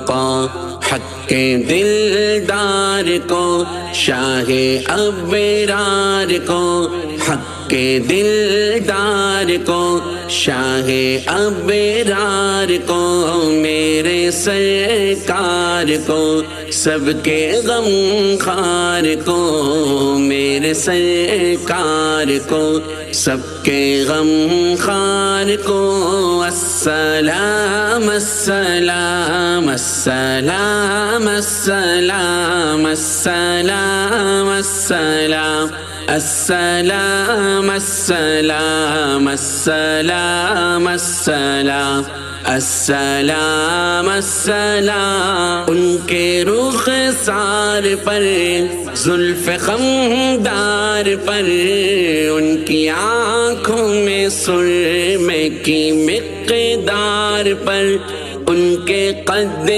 آقا حق کے دلدار کو، شاہ ابرار کو، حق کے دلدار کو، شاہ ابرار کو، میرے سرکار کو، سب کے غم خار کو، میرے سرکار کو، سب کے غم خار کو، السلام السلام السلام السلام السلام السلام السلام السلام السلام السلام السلام السلام، ان کے رخسار پر، زلف خمدار پر، ان کی آنکھوں میں سرمے کی مقدار پر، ان کے قد